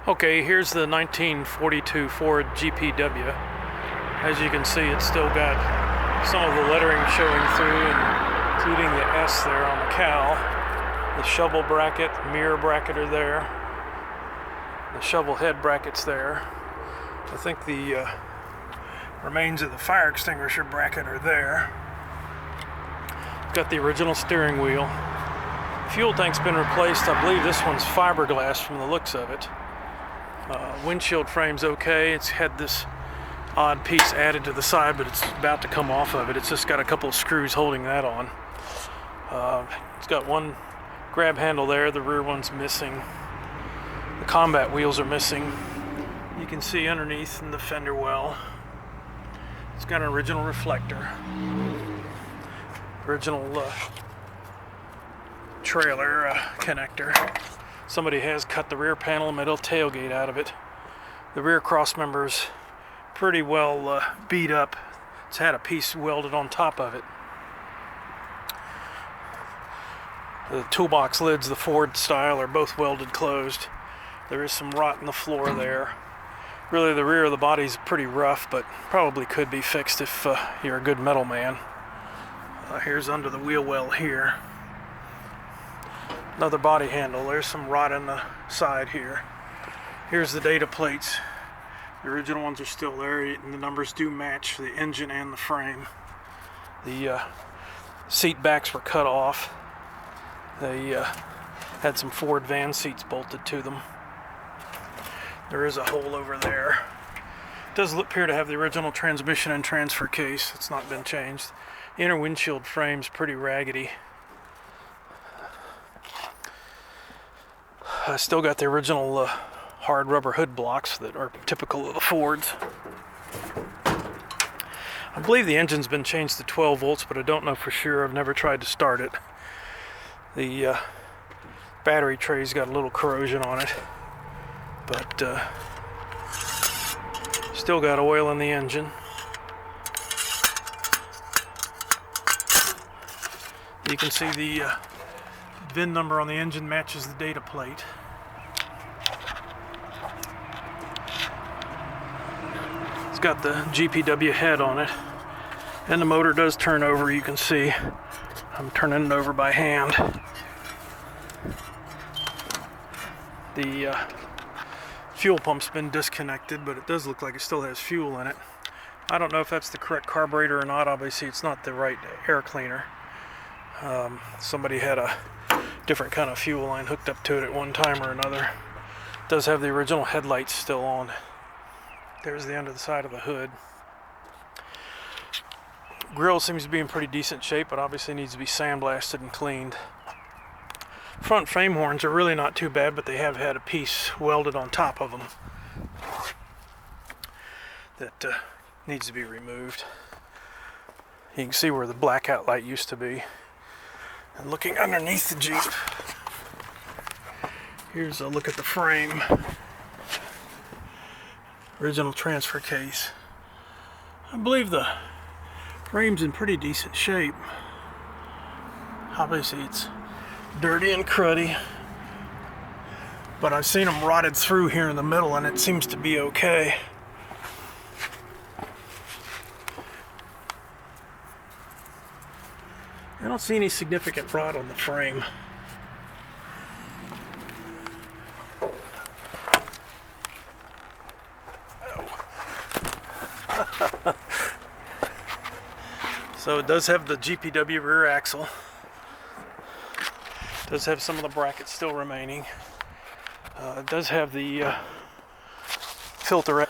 Okay, here's the 1942 Ford GPW. As you can see, it's still got some of the lettering showing through, including the S there on the cowl. The shovel bracket, mirror bracket are there. The shovel head bracket's there. I think the remains of the fire extinguisher bracket are there. Got the original steering wheel. Fuel tank's been replaced. I believe this one's fiberglass from the looks of it. Windshield frame's okay. It's had this odd piece added to the side, but it's about to come off of it. It's just got a couple of screws holding that on. It's got one grab handle there. The rear one's missing. The combat wheels are missing. You can see underneath in the fender well. It's got an original reflector. Original trailer connector. Somebody has cut the rear panel metal tailgate out of it. The rear cross member's pretty well beat up. It's had a piece welded on top of it. The toolbox lids, the Ford style, are both welded closed. There is some rot in the floor there. Really, the rear of the body's pretty rough, but probably could be fixed if you're a good metal man. Here's under the wheel well here. Another body handle. There's some rot in the side here. Here's the data plates. The original ones are still there, and the numbers do match the engine and the frame. The seat backs were cut off. They had some Ford van seats bolted to them. There is a hole over there. It does appear to have the original transmission and transfer case. It's not been changed. The inner windshield frame's pretty raggedy. Still got the original hard rubber hood blocks that are typical of the Fords. I believe the engine's been changed to 12 volts, but I don't know for sure. I've never tried to start it. The battery tray's got a little corrosion on it, but still got oil in the engine. You can see the VIN number on the engine matches the data plate. It's got the GPW head on it, and the motor does turn over. You can see I'm turning it over by hand. The fuel pump's been disconnected, but it does look like it still has fuel in it. I don't know if that's the correct carburetor or not. Obviously it's not the right air cleaner. Somebody had a different kind of fuel line hooked up to it at one time or another. It does have the original headlights still on. There's the under the side of the hood. Grill seems to be in pretty decent shape, but obviously needs to be sandblasted and cleaned. Front frame horns are really not too bad, but they have had a piece welded on top of them that needs to be removed. You can see where the blackout light used to be. And looking underneath the Jeep, here's a look at the frame. Original transfer case. I believe the frame's in pretty decent shape. Obviously it's dirty and cruddy, but I've seen them rotted through here in the middle and it seems to be okay. I don't see any significant rot on the frame. So it does have the GPW rear axle. It does have some of the brackets still remaining. It does have the filter